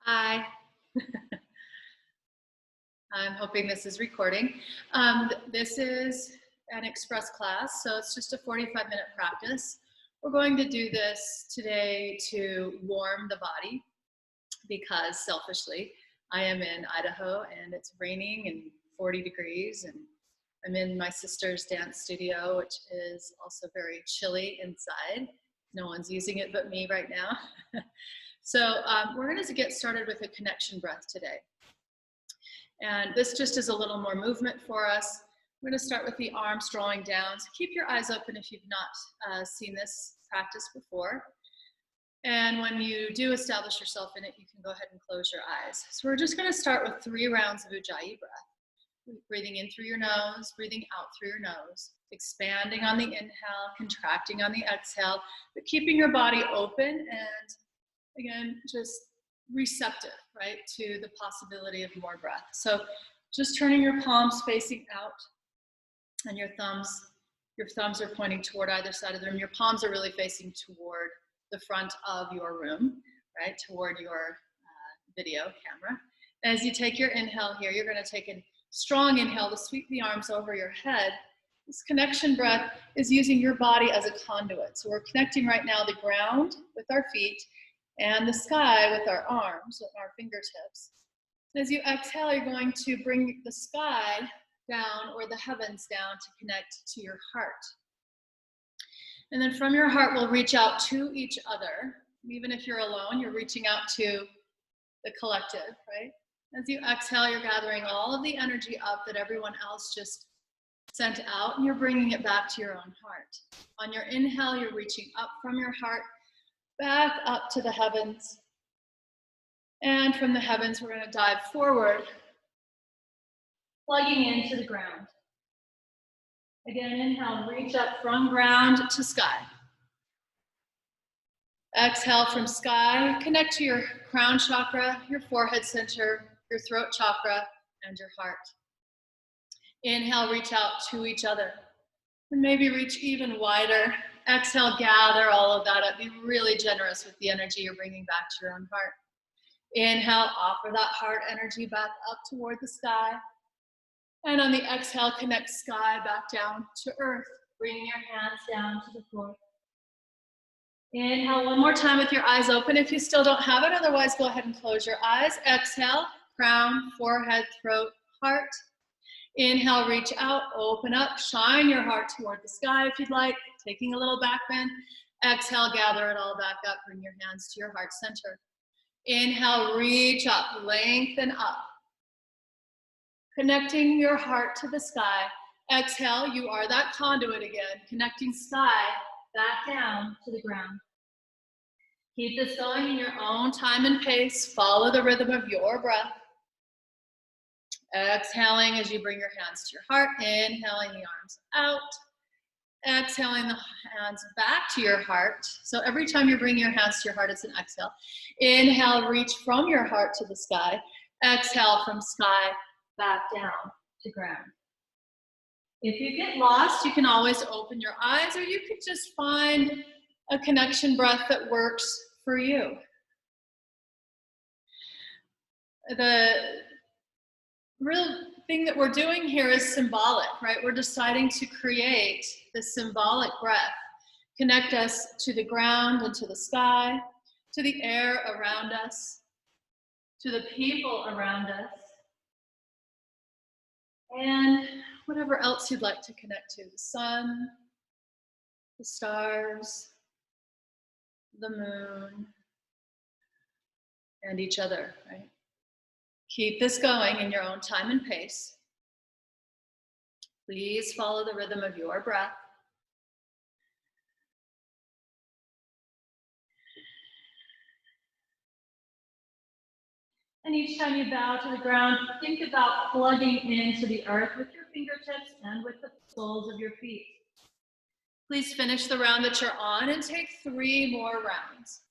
Hi. I'm hoping this is recording. This is an express class, so it's just a 45-minute practice. We're going to do this today to warm the body because selfishly, I am in Idaho and it's raining and 40 degrees, and I'm in my sister's dance studio, which is also very chilly inside. No one's using it but me right now. So we're going to get started with a connection breath today. And this just is a little more movement for us. We're going to start with the arms drawing down. So keep your eyes open if you've not seen this practice before. And when you do establish yourself in it, you can go ahead and close your eyes. So we're just going to start with 3 rounds of Ujjayi breath. Breathing in through your nose, breathing out through your nose, expanding on the inhale, contracting on the exhale, but keeping your body open and, again, just receptive, right, to the possibility of more breath. So just turning your palms facing out, and your thumbs are pointing toward either side of the room. Your palms are really facing toward the front of your room, right, toward your video camera. As you take your inhale here, you're going to take a strong inhale to sweep the arms over your head. This connection breath is using your body as a conduit. So we're connecting right now the ground with our feet and the sky with our arms, with our fingertips. As you exhale, you're going to bring the sky down, or the heavens down, to connect to your heart. And then from your heart, we'll reach out to each other. Even if you're alone, you're reaching out to the collective, right? As you exhale, you're gathering all of the energy up that everyone else just sent out, and you're bringing it back to your own heart. On your inhale, you're reaching up from your heart, back up to the heavens. And from the heavens, we're going to dive forward, plugging into the ground. Again, inhale, reach up from ground to sky. Exhale from sky, connect to your crown chakra, your forehead center, your throat chakra, and your heart. Inhale, reach out to each other. And maybe reach even wider. Exhale, gather all of that up. Be really generous with the energy you're bringing back to your own heart. Inhale, offer that heart energy back up toward the sky. And on the exhale, connect sky back down to earth. Bringing your hands down to the floor. Inhale one more time with your eyes open if you still don't have it. Otherwise, go ahead and close your eyes. Exhale, crown, forehead, throat, heart. Inhale, reach out, open up, shine your heart toward the sky if you'd like, taking a little back bend. Exhale, gather it all back up, bring your hands to your heart center. Inhale, reach up, lengthen up. Connecting your heart to the sky. Exhale, you are that conduit again, connecting sky back down to the ground. Keep this going in your own time and pace. Follow the rhythm of your breath. Exhaling as you bring your hands to your heart, inhaling the arms out, exhaling the hands back to your heart. So every time you bring your hands to your heart, it's an exhale. Inhale, reach from your heart to the sky. Exhale from sky back down to ground. If you get lost, you can always open your eyes, or you could just find a connection breath that works for you. The real thing that we're doing here is symbolic, right? We're deciding to create this symbolic breath, connect us to the ground and to the sky, to the air around us, to the people around us, and whatever else you'd like to connect to, the sun, the stars, the moon, and each other, right? Keep this going in your own time and pace. Please follow the rhythm of your breath. And each time you bow to the ground, think about plugging into the earth with your fingertips and with the soles of your feet. Please finish the round that you're on and take 3 more rounds.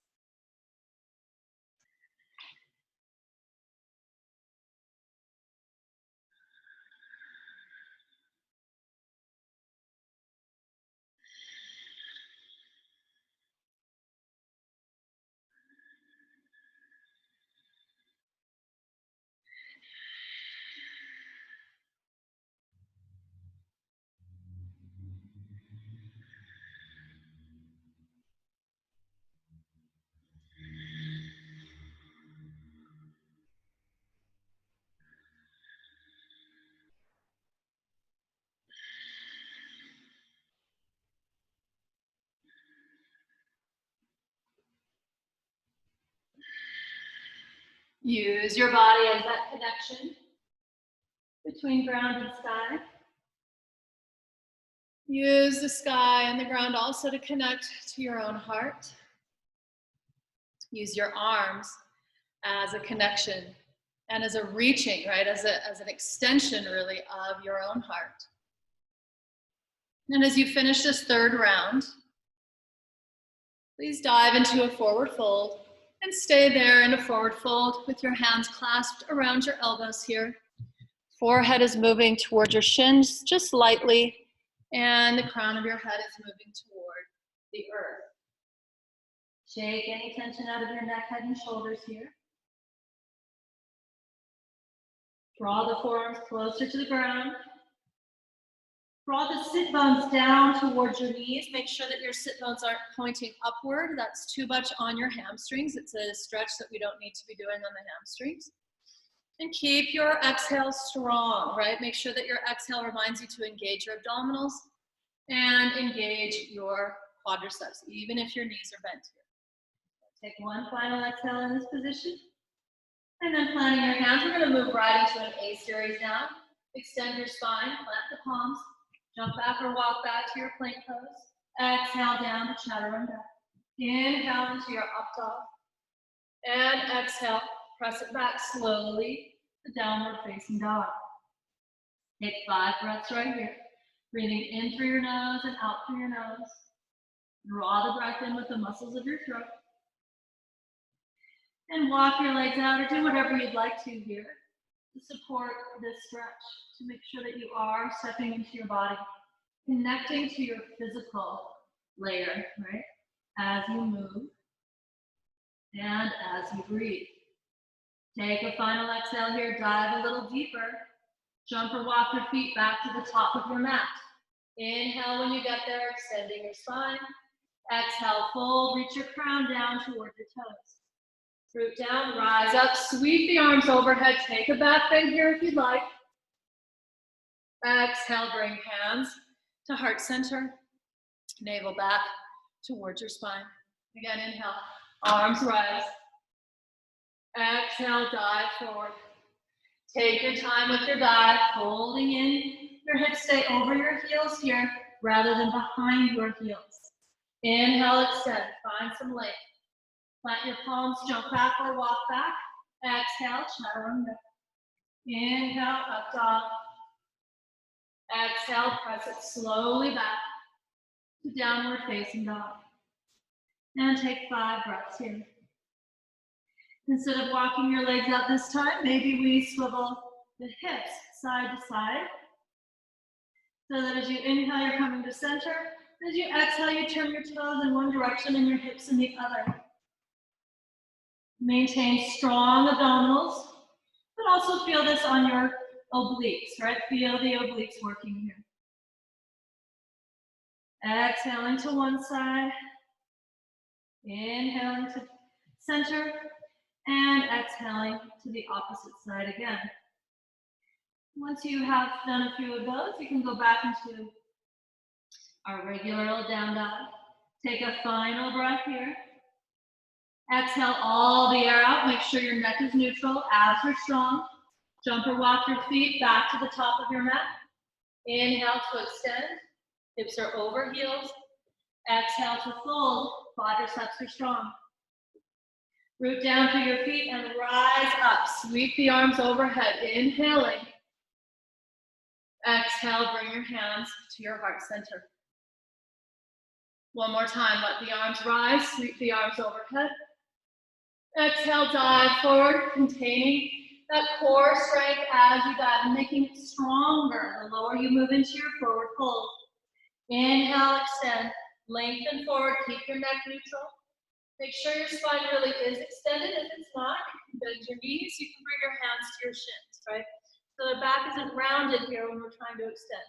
Use your body as that connection between ground and sky. Use the sky and the ground also to connect to your own heart. Use your arms as a connection and as a reaching, right? As an extension, really, of your own heart. And as you finish this third round, please dive into a forward fold and stay there in a forward fold with your hands clasped around your elbows here. Forehead is moving towards your shins just lightly, and the crown of your head is moving toward the earth. Shake any tension out of your neck, head, and shoulders here. Draw the forearms closer to the ground. Draw the sit bones down towards your knees. Make sure that your sit bones aren't pointing upward. That's too much on your hamstrings. It's a stretch that we don't need to be doing on the hamstrings. And keep your exhale strong, right? Make sure that your exhale reminds you to engage your abdominals and engage your quadriceps, even if your knees are bent here. Take one final exhale in this position. And then planting your hands, we're going to move right into an A series now. Extend your spine, plant the palms, jump back or walk back to your plank pose. Exhale down to chaturanga. Inhale into your up dog. And exhale, press it back slowly to downward facing dog. Take 5 breaths right here. Breathing in through your nose and out through your nose. Draw the breath in with the muscles of your throat. And walk your legs out or do whatever you'd like to here to support this stretch, to make sure that you are stepping into your body, connecting to your physical layer, right? As you move and as you breathe. Take a final exhale here, dive a little deeper. Jump or walk your feet back to the top of your mat. Inhale when you get there, extending your spine. Exhale, fold, reach your crown down toward your toes. Root down, rise up, sweep the arms overhead. Take a back bend here if you'd like. Exhale, bring hands to heart center. Navel back towards your spine. Again, inhale, arms rise. Exhale, dive forward. Take your time with your dive, holding in. Your hips stay over your heels here rather than behind your heels. Inhale, extend, find some length. Plant your palms, jump back or walk back. Exhale, chaturanga. Inhale, up dog. Exhale, press it slowly back to downward facing dog. And take 5 breaths here. Instead of walking your legs out this time, maybe we swivel the hips side to side. So that as you inhale, you're coming to center. As you exhale, you turn your toes in one direction and your hips in the other. Maintain strong abdominals, but also feel this on your obliques, right? Feel the obliques working here. Exhaling to one side, inhaling to center, and exhaling to the opposite side again. Once you have done a few of those, you can go back into our regular old down dog. Take a final breath here. Exhale all the air out. Make sure your neck is neutral, abs are strong. Jump or walk your feet back to the top of your mat. Inhale to extend. Hips are over heels. Exhale to fold. Quadriceps are strong. Root down through your feet and rise up. Sweep the arms overhead. Inhaling. Exhale, bring your hands to your heart center. One more time, let the arms rise. Sweep the arms overhead. Exhale, dive forward, containing that core strength as you dive and making it stronger the lower you move into your forward fold. Inhale, extend, lengthen forward, keep your neck neutral. Make sure your spine really is extended. If it's not, you can bend your knees, you can bring your hands to your shins, right? So the back isn't rounded here when we're trying to extend.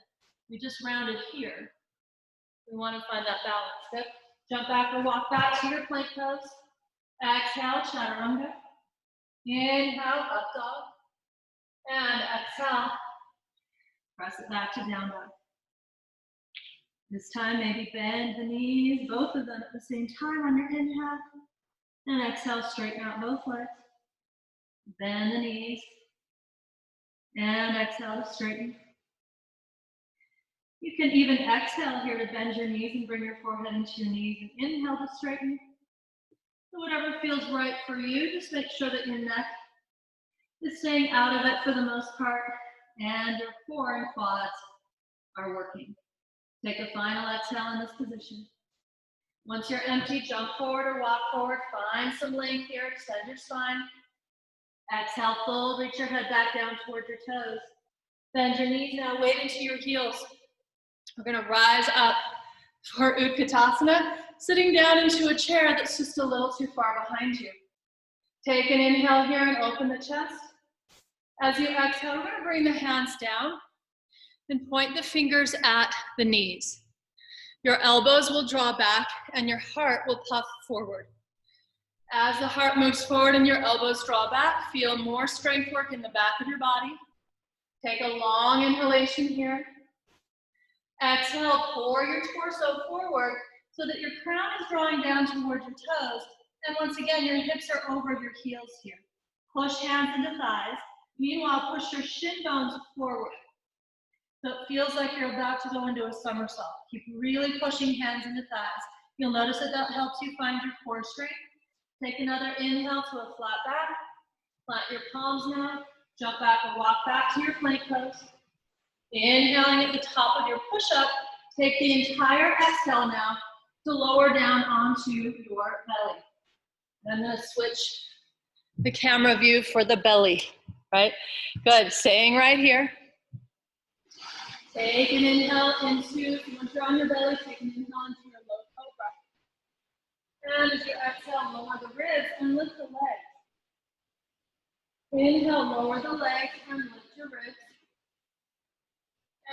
We just rounded here. We want to find that balance. Good. Jump back or walk back to your plank pose. Exhale, chaturanga. Inhale, up dog. And exhale, press it back to down dog. This time, maybe bend the knees, both of them at the same time on your inhale. And exhale, straighten out both legs. Bend the knees. And exhale to straighten. You can even exhale here to bend your knees and bring your forehead into your knees and inhale to straighten. So whatever feels right for you, just make sure that your neck is staying out of it for the most part and your core and quads are working. Take a final exhale in this position. Once you're empty, jump forward or walk forward. Find some length here, extend your spine. Exhale, fold, reach your head back down toward your toes. Bend your knees now, weight into your heels. We're gonna rise up for Utkatasana, sitting down into a chair that's just a little too far behind you. Take an inhale here and open the chest. As you exhale, we're gonna bring the hands down and point the fingers at the knees. Your elbows will draw back and your heart will puff forward. As the heart moves forward and your elbows draw back, feel more strength work in the back of your body. Take a long inhalation here. Exhale, pour your torso forward so that your crown is drawing down towards your toes. And once again, your hips are over your heels here. Push hands into thighs. Meanwhile, push your shin bones forward. So it feels like you're about to go into a somersault. Keep really pushing hands into thighs. You'll notice that helps you find your core strength. Take another inhale to a flat back. Plant your palms now. Jump back or walk back to your plank pose. Inhaling at the top of your push-up. Take the entire exhale now to lower down onto your belly. I'm going to switch the camera view for the belly, right? Good, staying right here. Take an inhale into, once you're on your belly, take an inhale into your low cobra. And as you exhale, lower the ribs and lift the legs. Inhale, lower the legs and lift your ribs.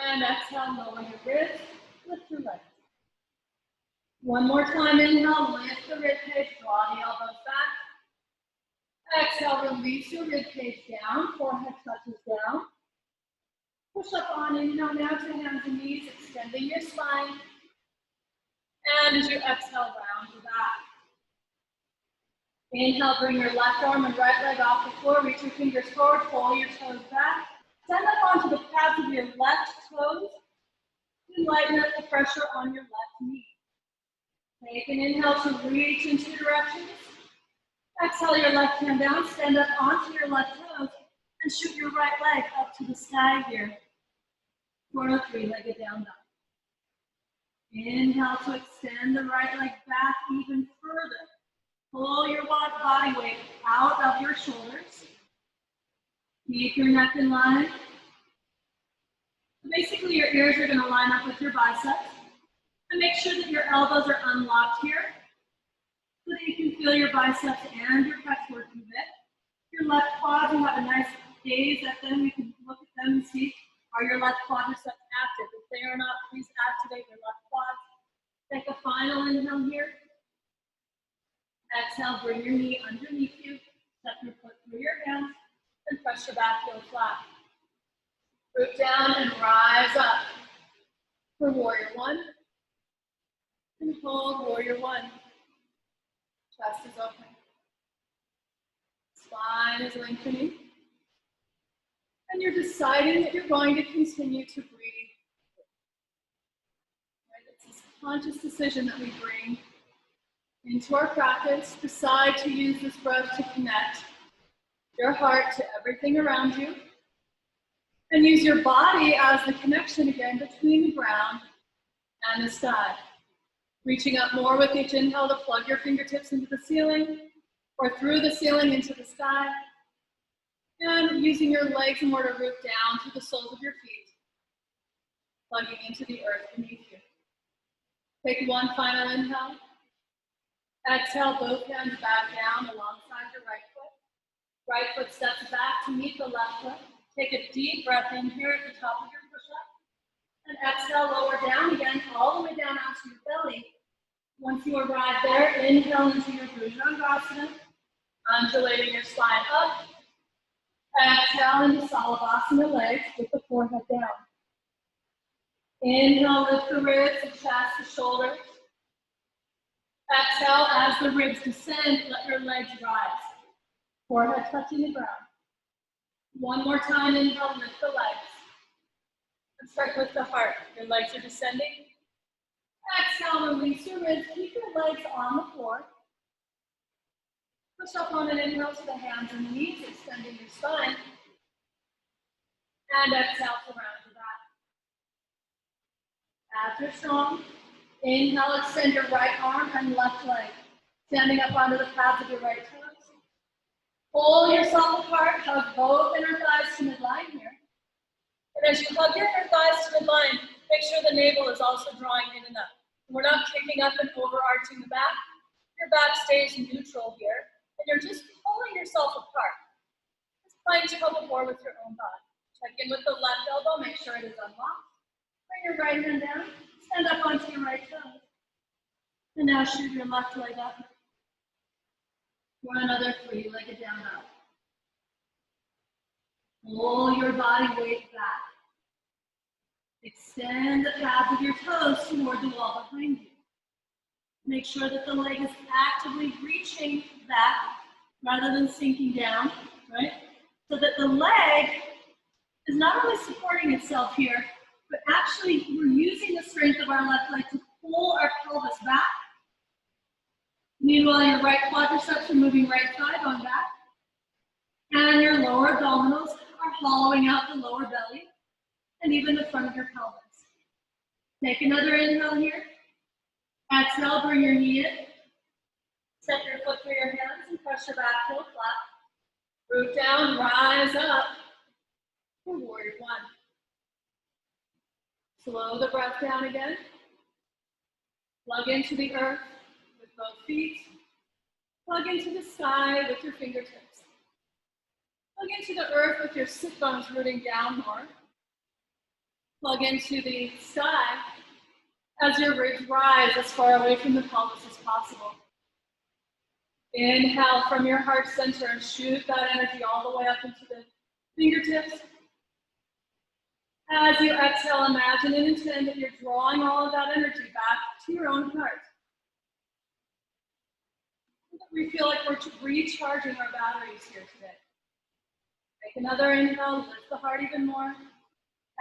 And exhale, lower your ribs, lift your legs. One more time, inhale, lift the rib cage, draw the elbows back. Exhale, release your rib cage down, forehead touches down. Push up on, inhale now to hands and knees, extending your spine. And as you exhale, round your back. Inhale, bring your left arm and right leg off the floor, reach your fingers forward, pull your toes back. Send up onto the pads of your left toes and lighten up the pressure on your left knee. Take an inhale to reach in two directions. Exhale your left hand down, stand up onto your left toes, and shoot your right leg up to the sky here for a three-legged down dog. Inhale to extend the right leg back even further. Pull your body weight out of your shoulders. Keep your neck in line. Basically, your ears are going to line up with your biceps. And make sure that your elbows are unlocked here so that you can feel your biceps and your pecs working a bit. Your left quads, you have a nice gaze at them. You can look at them and see, are your left quadriceps active? If they are not, please activate your left quads. Take a final inhale here. Exhale, bring your knee underneath you. Step your foot through your hands and press your back heel flat. Root down and rise up for warrior one. And hold warrior one. Chest is open. Spine is lengthening. And you're deciding that you're going to continue to breathe. Right? It's this conscious decision that we bring into our practice. Decide to use this breath to connect your heart to everything around you. And use your body as the connection again between the ground and the sky. Reaching up more with each inhale to plug your fingertips into the ceiling or through the ceiling into the sky. And using your legs more to root down to the soles of your feet, plugging into the earth beneath you. Take one final inhale. Exhale, both hands back down alongside your right foot. Right foot steps back to meet the left foot. Take a deep breath in here at the top of your push-up. And exhale, lower down again, all the way down onto your belly. Once you arrive there, inhale into your Bhujangasana, undulating your spine up. Exhale into Salabhasana legs with the forehead down. Inhale, lift the ribs, the chest, the shoulders. Exhale, as the ribs descend, let your legs rise. Forehead touching the ground. One more time, inhale, lift the legs. And start with the heart. Your legs are descending. Exhale, release your ribs. Keep your legs on the floor. Push up on an inhale to the hands and the knees, extending your spine. And exhale to round your back. As you're strong, inhale, extend your right arm and left leg. Standing up onto the pads of your right toes. Pull yourself apart, hug both inner thighs to midline here. And as you hug your inner thighs to midline, make sure the navel is also drawing in and up. We're not kicking up and overarching the back. Your back stays neutral here. And you're just pulling yourself apart. Just find tug of war with your own body. Check in with the left elbow, make sure it is unlocked. Bring your right hand down, stand up onto your right toe. And now shoot your left leg up. For another three-legged down dog. Pull your body weight back. Extend the pads of your toes toward the wall behind you. Make sure that the leg is actively reaching back rather than sinking down, right? So that the leg is not only supporting itself here, but actually we're using the strength of our left leg to pull our pelvis back. Meanwhile, your right quadriceps are moving right thigh going back. And your lower abdominals are hollowing out the lower belly and even the front of your pelvis. Take another inhale here. Exhale, bring your knee in. Set your foot through your hands and press your back heel flat. Root down, rise up for warrior one. Slow the breath down again. Plug into the earth with both feet. Plug into the sky with your fingertips. Plug into the earth with your sit bones rooting down more. Plug into the sky as your ribs rise as far away from the pelvis as possible. Inhale from your heart center and shoot that energy all the way up into the fingertips. As you exhale, imagine and intend that you're drawing all of that energy back to your own heart. We feel like we're recharging our batteries here today. Take another inhale, lift the heart even more.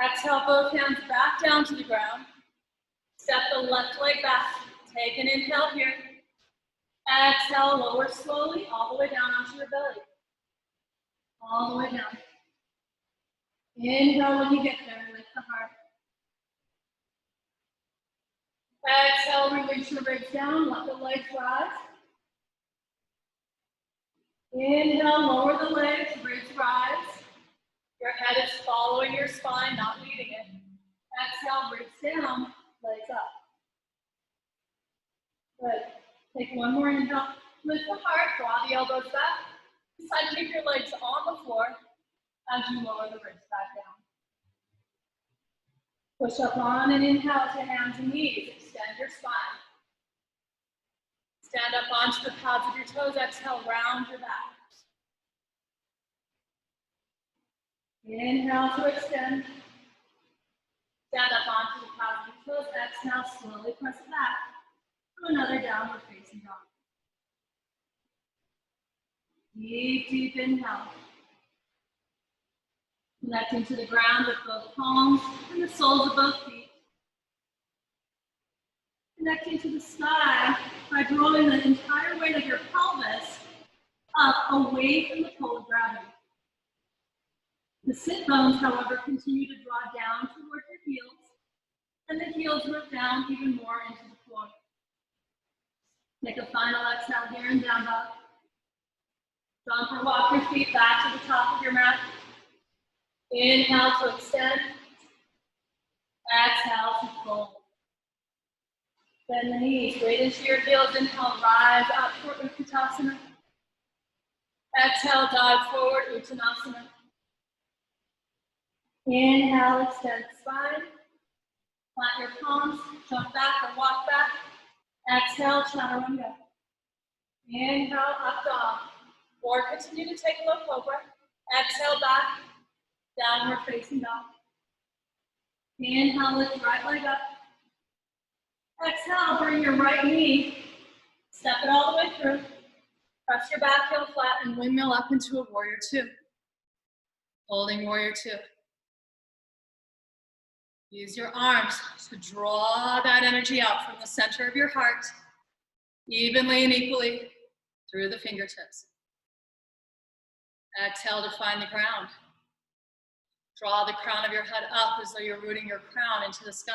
Exhale, both hands back down to the ground. Step the left leg back. Take an inhale here. Exhale, lower slowly, all the way down onto your belly. All the way down. Inhale when you get there, lift the heart. Exhale, release your ribs down, let the legs rise. Inhale, lower the legs, ribs rise. Your head is following your spine, not leading it. Exhale, ribs down, legs up. Good. Take one more inhale. Lift the heart, draw the elbows back. Decide to keep your legs on the floor as you lower the ribs back down. Push up on and inhale to hands and knees. Extend your spine. Stand up onto the pads of your toes. Exhale, round your back. Inhale to extend. Stand up onto the pads of your toes. Exhale, slowly press it back to another downward facing dog. Deep, deep inhale. Connecting to the ground with both palms and the soles of both feet. Connecting to the sky by drawing the entire weight of your pelvis up away from the pull of gravity. The sit bones, however, continue to draw down toward your heels, and the heels root down even more into the floor. Take a final exhale here in down dog. Jump or walk your feet back to the top of your mat. Inhale to extend. Exhale to fold. Bend the knees, weight into your heels. Inhale, rise up for Uttanasana. Exhale, dive forward, Uttanasana. Inhale, extend the spine. Plant your palms, jump back or walk back. Exhale, Chaturanga. Inhale, up dog. Or continue to take a low cobra. Exhale, back, downward facing dog. Inhale, lift right leg up. Exhale, bring your right knee. Step it all the way through. Press your back heel flat and windmill up into a warrior two. Holding warrior two. Use your arms to draw that energy out from the center of your heart, evenly and equally through the fingertips. Exhale to find the ground. Draw the crown of your head up as though you're rooting your crown into the sky.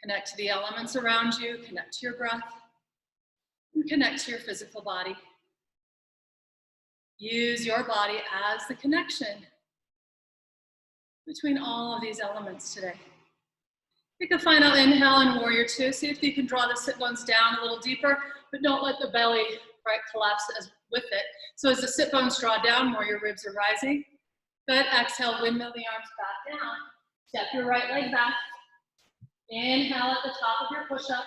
Connect to the elements around you, connect to your breath, and connect to your physical body. Use your body as the connection between all of these elements today. Take a final inhale in warrior two. See if you can draw the sit bones down a little deeper, but don't let the belly collapse with it. So as the sit bones draw down, more your ribs are rising. Good. Exhale, windmill the arms back down. Step your right leg back. Inhale at the top of your push-up.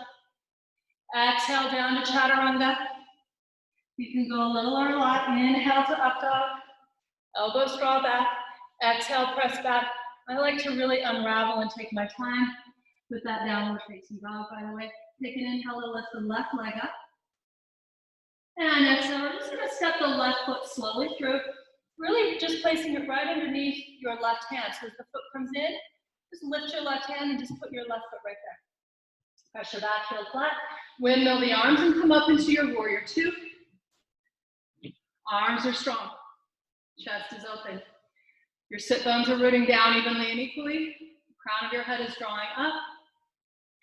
Exhale down to chaturanga. You can go a little or a lot. Inhale to up dog. Elbows draw back. Exhale, press back. I like to really unravel and take my time with that downward facing dog, by the way. Take an inhale to lift the left leg up. And exhale, we're just gonna step the left foot slowly through, really just placing it right underneath your left hand. So as the foot comes in, just lift your left hand and just put your left foot right there. Press your back heel flat. Windmill the arms and come up into your warrior two. Arms are strong. Chest is open. Your sit bones are rooting down evenly and equally. The crown of your head is drawing up.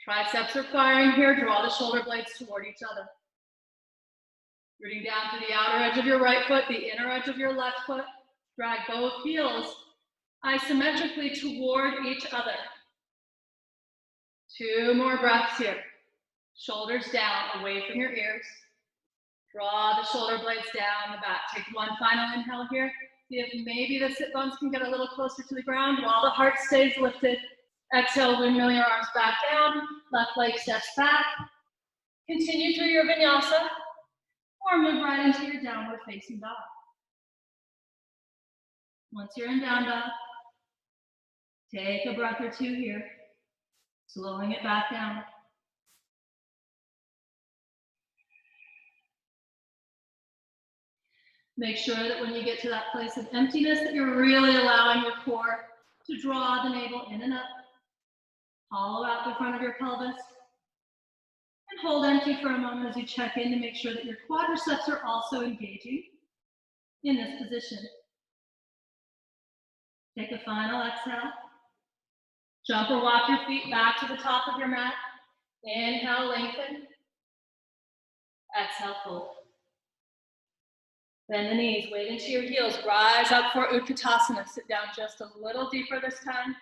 Triceps are firing here. Draw the shoulder blades toward each other. Rooting down to the outer edge of your right foot, the inner edge of your left foot. Drag both heels isometrically toward each other. 2 more breaths here. Shoulders down, away from your ears. Draw the shoulder blades down the back. Take one final inhale here. See if maybe the sit bones can get a little closer to the ground while the heart stays lifted. Exhale, windmill your arms back down. Left leg steps back. Continue through your vinyasa or move right into your downward facing dog. Once you're in down dog, take a breath or two here, slowing it back down. Make sure that when you get to that place of emptiness that you're really allowing your core to draw the navel in and up, hollow out the front of your pelvis, and hold empty for a moment as you check in to make sure that your quadriceps are also engaging in this position. Take a final exhale. Jump or walk your feet back to the top of your mat. Inhale, lengthen. Exhale, fold. Bend the knees, weight into your heels. Rise up for Utkatasana. Sit down just a little deeper this time.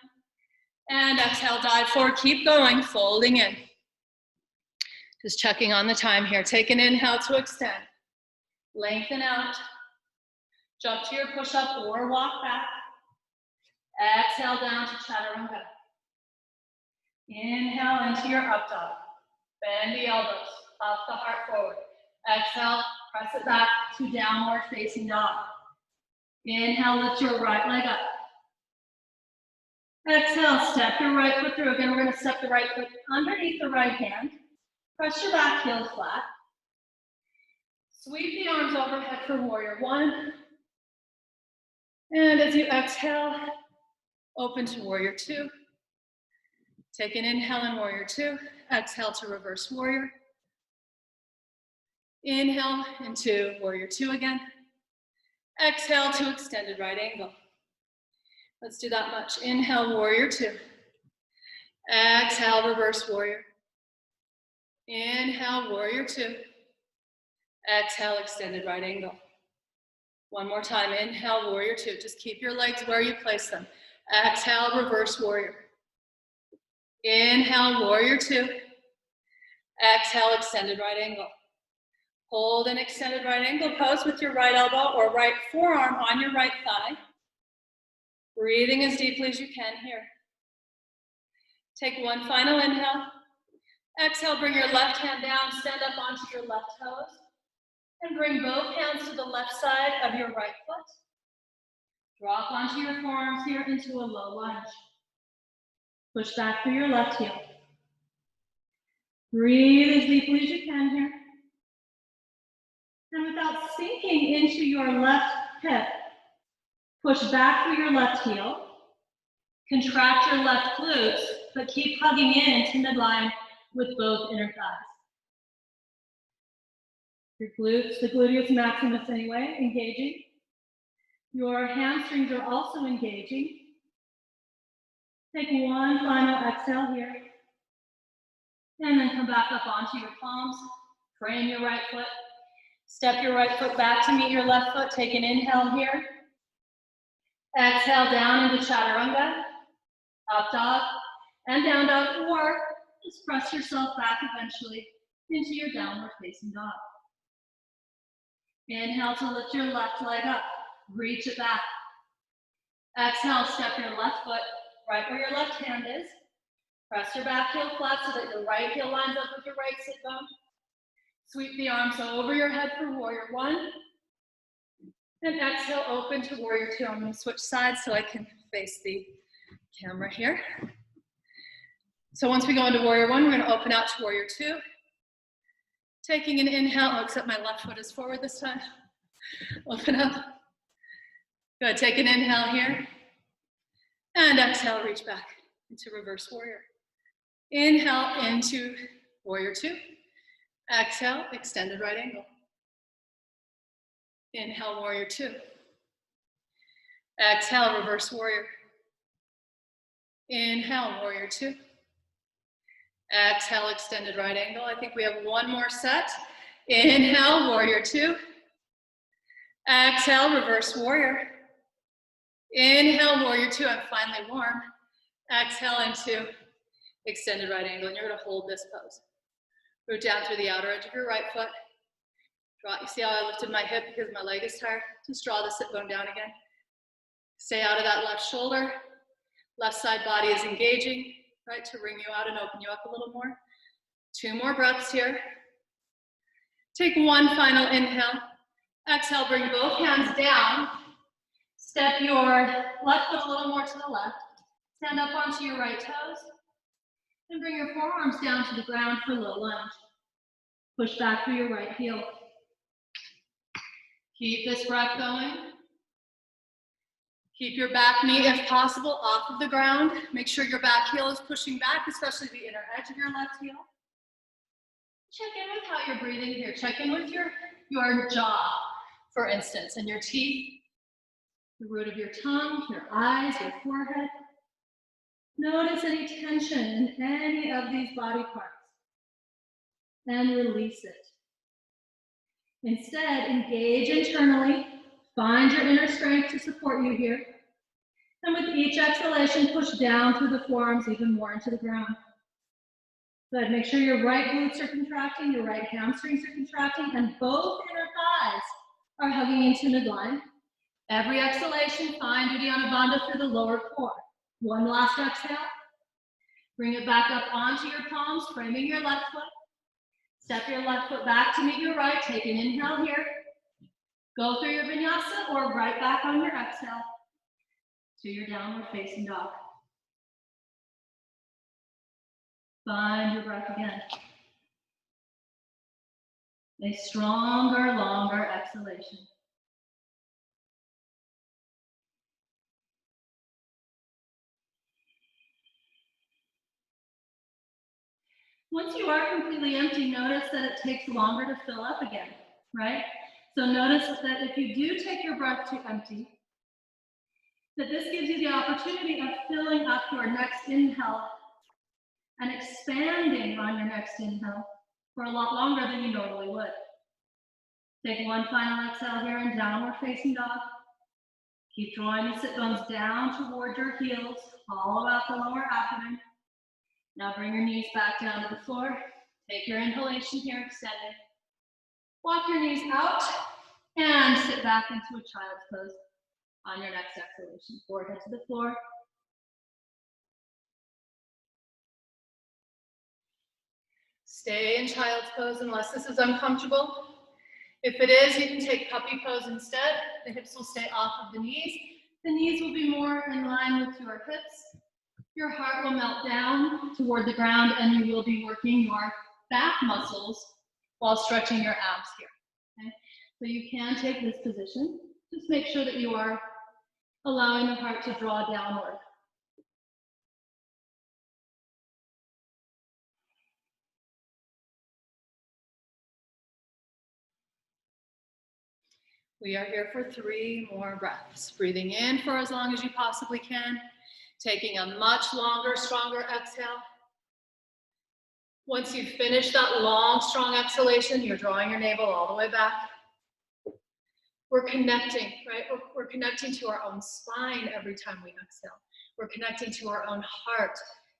And exhale, dive forward. Keep going, folding in. Just checking on the time here. Take an inhale to extend. Lengthen out. Jump to your push-up or walk back. Exhale down to chaturanga. Inhale into your up dog. Bend the elbows, up the heart forward. Exhale, press it back to downward facing dog. Inhale, lift your right leg up. Exhale, step your right foot through. Again, we're gonna step the right foot underneath the right hand. Press your back heel flat. Sweep the arms overhead for warrior one. And as you exhale, open to warrior two. Take an inhale in warrior two. Exhale to reverse warrior. Inhale into warrior two again. Exhale to extended right angle. Let's do that much. Inhale, warrior two. Exhale, reverse warrior. Inhale, warrior two. Exhale, extended right angle. One more time. Inhale, warrior two. Just keep your legs where you place them. Exhale, reverse warrior. Inhale, warrior two. Exhale, extended right angle. Hold an extended right angle pose with your right elbow or right forearm on your right thigh. Breathing as deeply as you can here. Take one final inhale. Exhale, bring your left hand down, stand up onto your left toes. And bring both hands to the left side of your right foot. Drop onto your forearms here into a low lunge. Push back through your left heel. Breathe as deeply as you can here. And without sinking into your left hip, push back through your left heel. Contract your left glutes, but keep hugging in to midline with both inner thighs. Your glutes, the gluteus maximus anyway, engaging. Your hamstrings are also engaging. Take one final exhale here. And then come back up onto your palms. Frame your right foot. Step your right foot back to meet your left foot. Take an inhale here. Exhale down into chaturanga. Up dog and down dog, or just press yourself back eventually into your downward facing dog. Inhale to lift your left leg up. Reach it back. Exhale, step your left foot right where your left hand is. Press your back heel flat so that your right heel lines up with your right sit bone. Sweep the arms over your head for warrior one. And exhale, open to warrior two. I'm going to switch sides so I can face the camera here. So once we go into warrior one, we're going to open out to warrior two. Taking an inhale, except my left foot is forward this time. Open up. Good, take an inhale here. And exhale, reach back into reverse warrior. Inhale into warrior two. Exhale, extended right angle. Inhale, warrior two. Exhale, reverse warrior. Inhale, warrior two. Exhale, extended right angle. I think we have one more set. Inhale, warrior two. Exhale, reverse warrior. Inhale, warrior two. I'm finally warm. Exhale into extended right angle, and you're going to hold this pose. Root down through the outer edge of your right foot. Draw. You see how I lifted my hip because my leg is tired? Just draw the sit bone down again. Stay out of that left shoulder. Left side body is engaging, right, to bring you out and open you up a little more. Two more breaths here. Take one final inhale. Exhale, bring both hands down. Step your left foot a little more to the left. Stand up onto your right toes. And bring your forearms down to the ground for low lunge. Push back through your right heel. Keep this breath going. Keep your back knee, if possible, off of the ground. Make sure your back heel is pushing back, especially the inner edge of your left heel. Check in with how you're breathing here. Check in with your jaw, for instance, and your teeth, the root of your tongue, your eyes, your forehead. Notice any tension in any of these body parts and release it. Instead, engage internally. Find your inner strength to support you here. And with each exhalation, push down through the forearms even more into the ground. Good. Make sure your right glutes are contracting, your right hamstrings are contracting, and both inner thighs are hugging into midline. Every exhalation, find Uddiyana Bandha through the lower core. One last exhale. Bring it back up onto your palms, framing your left foot. Step your left foot back to meet your right. Take an inhale here. Go through your vinyasa or right back on your exhale to your downward facing dog. Find your breath again. A stronger, longer exhalation. Once you are completely empty, notice that it takes longer to fill up again, right? So notice that if you do take your breath to empty, that this gives you the opportunity of filling up your next inhale and expanding on your next inhale for a lot longer than you normally would. Take one final exhale here in downward facing dog. Keep drawing the sit bones down toward your heels, hollow out the lower abdomen. Now bring your knees back down to the floor. Take your inhalation here, extended. Walk your knees out and sit back into a child's pose on your next exhalation. Forehead to the floor. Stay in child's pose unless this is uncomfortable. If it is, you can take puppy pose instead. The hips will stay off of the knees. The knees will be more in line with your hips. Your heart will melt down toward the ground and you will be working your back muscles while stretching your abs here. Okay? So you can take this position. Just make sure that you are allowing the heart to draw downward. We are here for 3 more breaths. Breathing in for as long as you possibly can. Taking a much longer, stronger exhale. Once you've finished that long, strong exhalation, you're drawing your navel all the way back. We're connecting, right? We're connecting to our own spine every time we exhale. We're connecting to our own heart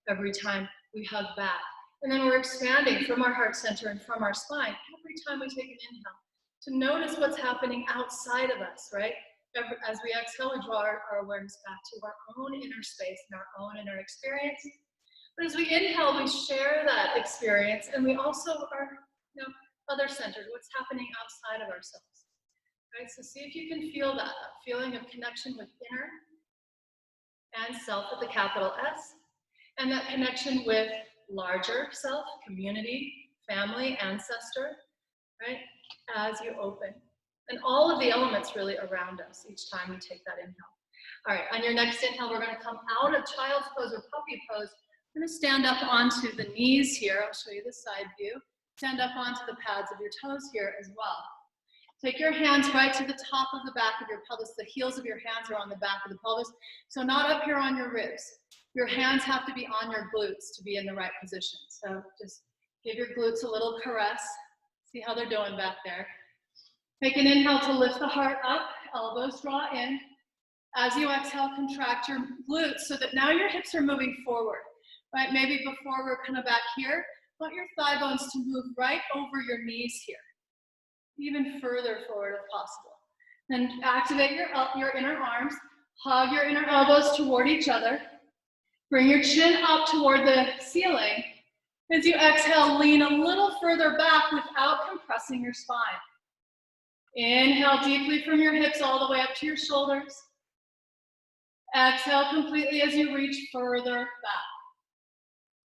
every time we hug back. And then we're expanding from our heart center and from our spine every time we take an inhale to notice what's happening outside of us, right? As we exhale, we draw our awareness back to our own inner space and our own inner experience. But as we inhale, we share that experience, and we also are, other-centered, what's happening outside of ourselves. Right? So see if you can feel that feeling of connection with inner and self with the capital S, and that connection with larger self, community, family, ancestor, right? As you open. And all of the elements really around us each time we take that inhale. All right, on your next inhale, we're going to come out of child's pose or puppy pose. We're going to stand up onto the knees here. I'll show you the side view. Stand up onto the pads of your toes here as well. Take your hands right to the top of the back of your pelvis. The heels of your hands are on the back of the pelvis. So not up here on your ribs. Your hands have to be on your glutes to be in the right position. So just give your glutes a little caress. See how they're doing back there. Take an inhale to lift the heart up. Elbows draw in. As you exhale, contract your glutes so that now your hips are moving forward. Right? Maybe before we're kind of back here, want your thigh bones to move right over your knees here. Even further forward if possible. Then activate your inner arms. Hug your inner elbows toward each other. Bring your chin up toward the ceiling. As you exhale, lean a little further back without compressing your spine. Inhale deeply from your hips all the way up to your shoulders. Exhale completely as you reach further back.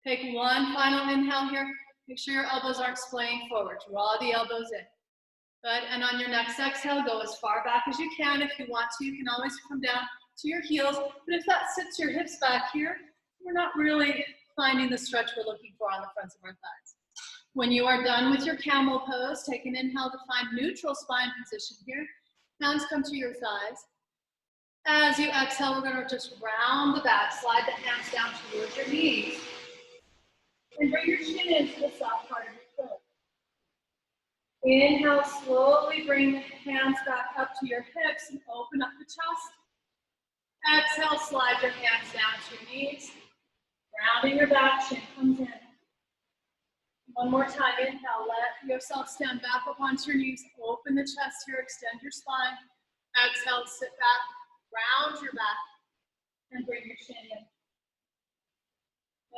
Take one final inhale here. Make sure your elbows aren't splaying forward. Draw the elbows in. Good. And on your next exhale, go as far back as you can. If you want to, you can always come down to your heels. But if that sits your hips back here, we're not really finding the stretch we're looking for on the fronts of our thighs. When you are done with your camel pose, take an inhale to find neutral spine position here. Hands come to your thighs. As you exhale, we're going to just round the back, slide the hands down towards your knees. And bring your chin into the soft part of your throat. Inhale, slowly bring the hands back up to your hips and open up the chest. Exhale, slide your hands down to your knees. Rounding your back, chin comes in. One more time, inhale, let yourself stand back up onto your knees. Open the chest here, extend your spine. Exhale, sit back, round your back, and bring your chin in.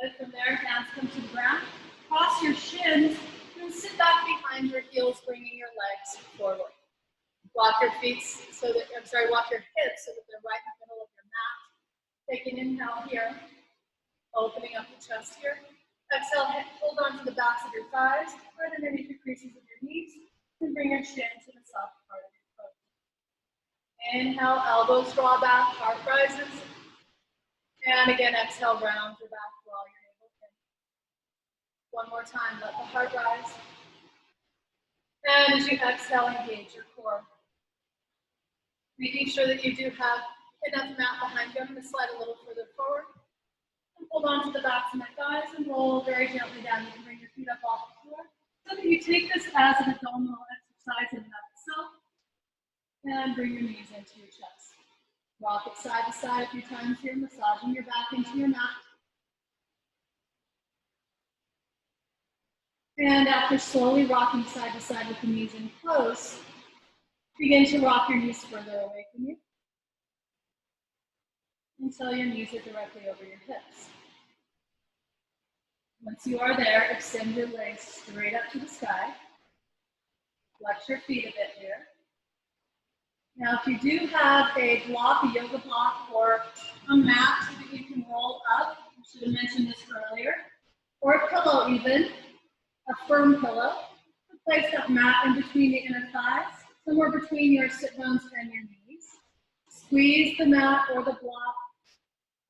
Good. From there, hands come to the ground. Cross your shins and sit back behind your heels, bringing your legs forward. Walk your feet walk your hips so that they're right in the middle of your mat. Take an inhale here, opening up the chest here. Exhale, hold on to the backs of your thighs, right underneath the creases of your knees, and bring your chin to the soft part of your throat. Inhale, elbows draw back, heart rises. And again, exhale, round your back while you're able to. One more time, let the heart rise. And as you exhale, engage your core. Making sure that you do have enough mat behind you. I'm going to slide a little further forward. And hold on to the backs of my thighs and roll very gently down. You can bring your feet up off the floor. So that you take this as an abdominal exercise in and of itself. And bring your knees into your chest. Rock it side to side a few times here, massaging your back into your mat. And after slowly rocking side to side with the knees in close, begin to rock your knees further away from you until your knees are directly over your hips. Once you are there, extend your legs straight up to the sky. Flex your feet a bit here. Now, if you do have a block, a yoga block, or a mat so that you can roll up, I should have mentioned this earlier, or a pillow even, a firm pillow, place that mat in between the inner thighs. somewhere between your sit bones and your knees. Squeeze the mat or the block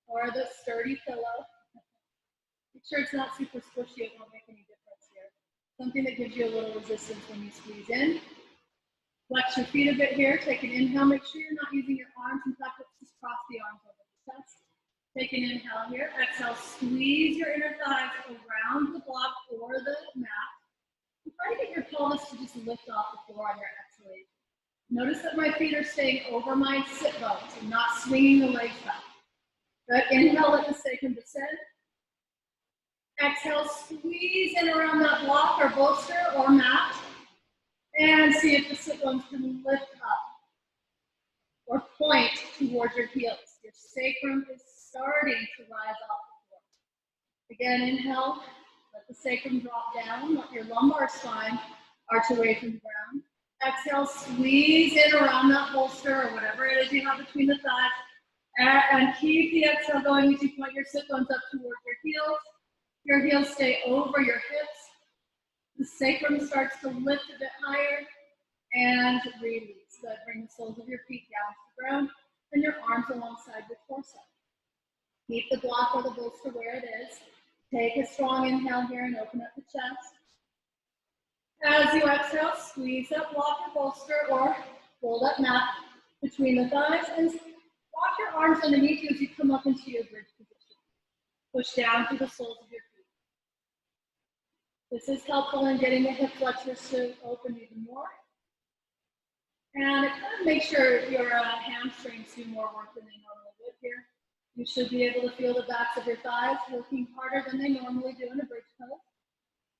or the sturdy pillow. Make sure it's not super squishy, it won't make any difference here. Something that gives you a little resistance when you squeeze in. Flex your feet a bit here, take an inhale, make sure you're not using your arms. In fact, let's just cross the arms over the chest. Take an inhale here, exhale, squeeze your inner thighs around the block or the mat. And try to get your pelvis to just lift off the floor on your exhalation. Notice that my feet are staying over my sit bones and not swinging the legs back. Good, inhale, let the sacrum descend. Exhale, squeeze in around that block or bolster or mat. And see if the sit bones can lift up or point towards your heels. Your sacrum is starting to rise off the floor. Again, inhale, let the sacrum drop down, let your lumbar spine arch away from the ground. Exhale, squeeze in around that bolster or whatever it is you have between the thighs. And keep the exhale going as you point your sit bones up towards your heels. Your heels stay over your hips. The sacrum starts to lift a bit higher and release. Good. Bring the soles of your feet down to the ground and your arms alongside your torso. Keep the block or the bolster where it is. Take a strong inhale here and open up the chest. As you exhale, squeeze that block or bolster or fold up mat between the thighs and walk your arms underneath you as you come up into your bridge position. Push down through the soles of your feet. This is helpful in getting the hip flexors to open even more. And it kind of makes sure your hamstrings do more work than they normally would here. You should be able to feel the backs of your thighs working harder than they normally do in a bridge pose.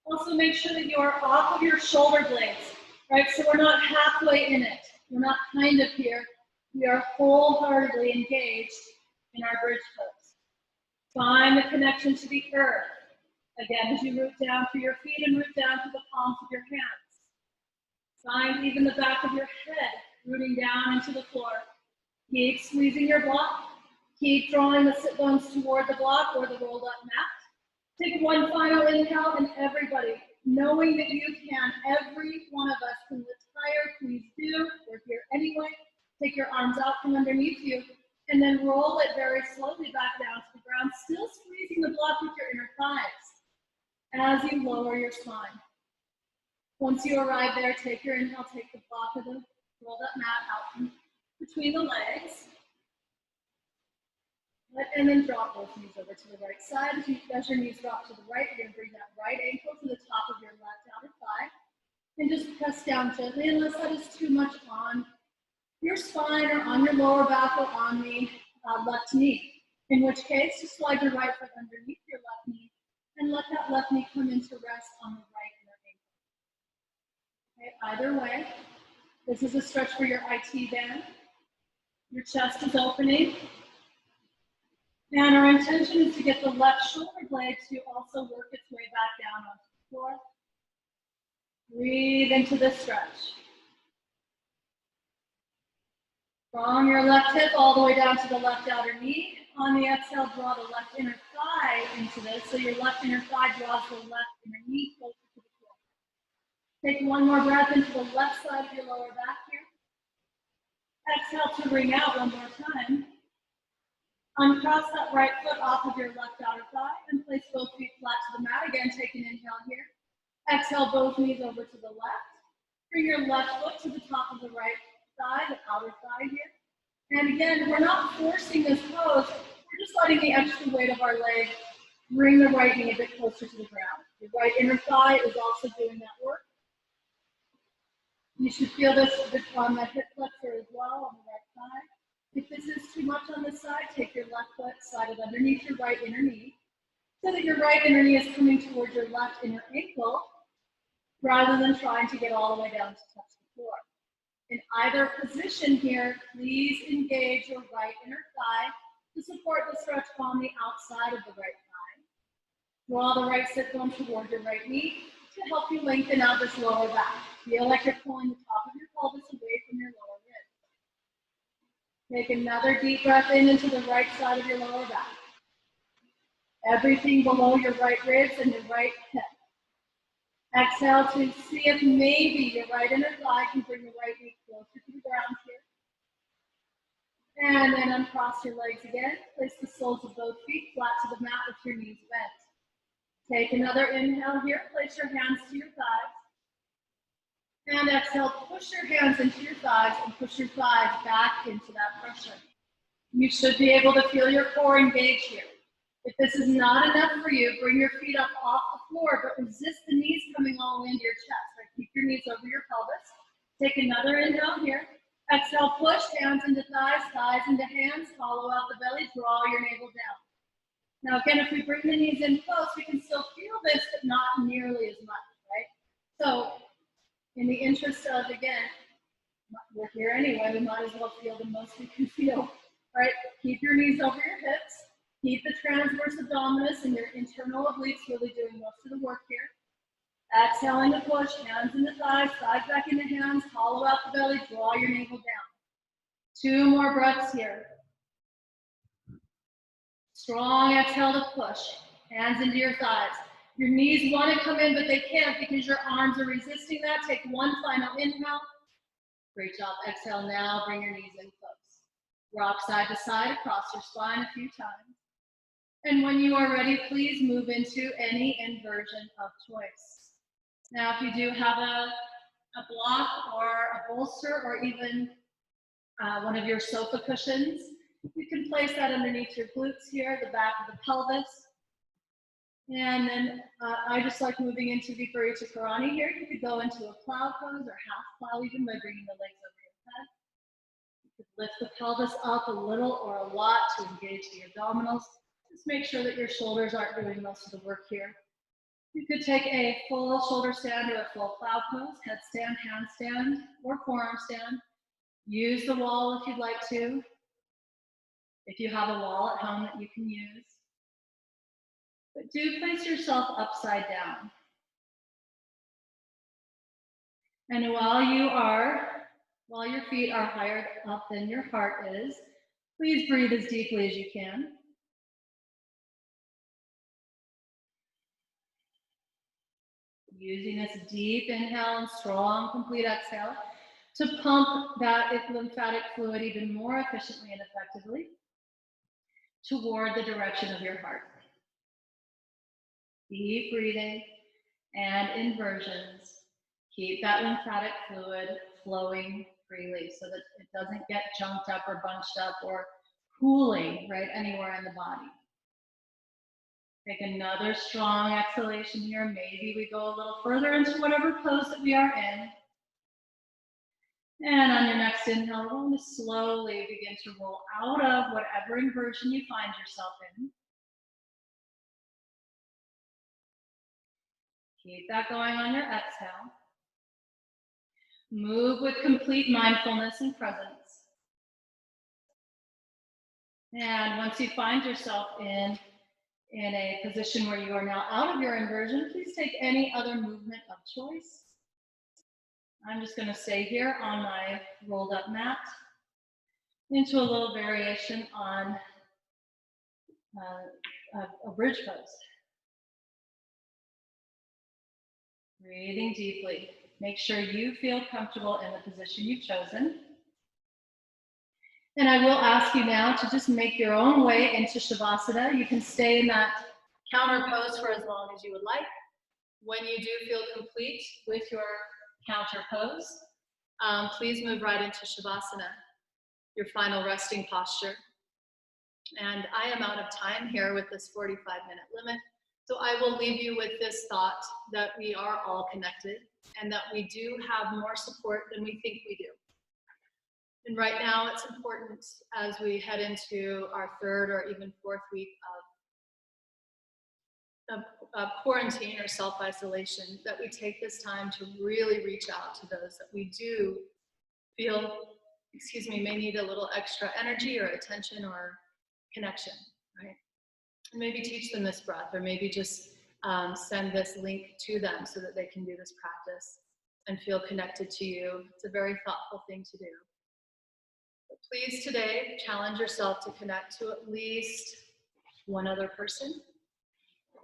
Also make sure that you are off of your shoulder blades, right? So we're not halfway in it. We're not kind of here. We are wholeheartedly engaged in our bridge pose. Find the connection to the earth. Again, as you root down through your feet and root down to the palms of your hands. Find even the back of your head rooting down into the floor. Keep squeezing your block. Keep drawing the sit bones toward the block or the rolled up mat. Take one final inhale, and everybody, knowing that you can, every one of us can lift higher, please do. We're here anyway. Take your arms out from underneath you and then roll it very slowly back down to the ground, still squeezing the block with your inner thighs as you lower your spine. Once you arrive there, take your inhale, take the block of the rolled up mat out from between the legs. And then drop both knees over to the right side. As your knees drop to the right, you're going to bring that right ankle to the top of your left outer thigh. And just press down gently unless that is too much on your spine or on your lower back or on the left knee. In which case, just slide your right foot underneath your left knee and let that left knee come into rest on the right inner ankle. Okay, either way, this is a stretch for your IT band. Your chest is opening. And our intention is to get the left shoulder blade to also work its way back down onto the floor. Breathe into this stretch. From your left hip all the way down to the left outer knee. On the exhale, draw the left inner thigh into this. So your left inner thigh draws the left inner knee closer to the floor. Take one more breath into the left side of your lower back here. Exhale to ring out one more time. Uncross that right foot off of your left outer thigh and place both feet flat to the mat. Again, take an inhale here. Exhale, both knees over to the left. Bring your left foot to the top of the right thigh, the outer thigh here. And again, we're not forcing this pose. We're just letting the extra weight of our leg bring the right knee a bit closer to the ground. Your right inner thigh is also doing that work. You should feel this on the hip flexor as well on the right thigh. If this is too much on this side, take your left foot, slide it underneath your right inner knee, so that your right inner knee is coming towards your left inner ankle, rather than trying to get all the way down to touch the floor. In either position here, please engage your right inner thigh to support the stretch on the outside of the right thigh. Draw the right sit bone toward your right knee to help you lengthen out this lower back. Feel like you're pulling the top of your pelvis away from your lower ribs. Take another deep breath in into the right side of your lower back. Everything below your right ribs and your right hip. Exhale to see if maybe your right inner thigh can bring the right knee closer to the ground here. And then uncross your legs again. Place the soles of both feet flat to the mat with your knees bent. Take another inhale here. Place your hands to your thighs. And exhale, push your hands into your thighs and push your thighs back into that pressure. You should be able to feel your core engage here. If this is not enough for you, bring your feet up off the floor, but resist the knees coming all into your chest. Right? Keep your knees over your pelvis. Take another inhale here. Exhale, push hands into thighs, thighs into hands, hollow out the belly, draw your navel down. Now again, if we bring the knees in close, we can still feel this, but not nearly as much, right? So in the interest of, again, we're here anyway, we might as well feel the most we can feel, right? Keep your knees over your hips. Keep the transverse abdominis and your internal obliques really doing most of the work here. Exhaling to push, hands into thighs, thighs back into hands, hollow out the belly, draw your navel down. 2 more breaths here. Strong exhale to push, hands into your thighs. Your knees want to come in, but they can't because your arms are resisting that. Take one final inhale. Great job. Exhale now, bring your knees in close. Rock side to side across your spine a few times. And when you are ready, please move into any inversion of choice. Now, if you do have a block or a bolster or even one of your sofa cushions, you can place that underneath your glutes here, the back of the pelvis. And then I just like moving into Viparita Karani here. You could go into a plow pose or half plow even by bringing the legs over your head. You could lift the pelvis up a little or a lot to engage the abdominals. Just make sure that your shoulders aren't doing most of the work here. You could take a full shoulder stand or a full plow pose, headstand, handstand, or forearm stand. Use the wall if you'd like to. If you have a wall at home that you can use. But do place yourself upside down. And while your feet are higher up than your heart is, please breathe as deeply as you can. Using this deep inhale and strong, complete exhale to pump that lymphatic fluid even more efficiently and effectively toward the direction of your heart. Deep breathing and inversions. Keep that lymphatic fluid flowing freely so that it doesn't get junked up or bunched up or pooling right anywhere in the body. Take another strong exhalation here. Maybe we go a little further into whatever pose that we are in. And on your next inhale, we're going to slowly begin to roll out of whatever inversion you find yourself in. Keep that going on your exhale. Move with complete mindfulness and presence. And once you find yourself in a position where you are now out of your inversion, please take any other movement of choice. I'm just going to stay here on my rolled up mat into a little variation on a bridge pose. Breathing deeply. Make sure you feel comfortable in the position you've chosen. And I will ask you now to just make your own way into Shavasana. You can stay in that counter pose for as long as you would like. When you do feel complete with your counter pose, please move right into Shavasana, your final resting posture. And I am out of time here with this 45-minute limit. So I will leave you with this thought that we are all connected and that we do have more support than we think we do. And right now it's important as we head into our 3rd or even 4th week of quarantine or self-isolation, that we take this time to really reach out to those that we do feel, may need a little extra energy or attention or connection, right? And maybe teach them this breath, or maybe just send this link to them so that they can do this practice and feel connected to you. It's a very thoughtful thing to do. But please today, challenge yourself to connect to at least one other person.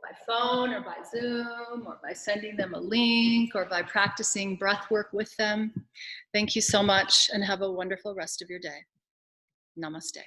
by phone or by Zoom or by sending them a link or by practicing breath work with them. Thank you so much and have a wonderful rest of your day. Namaste.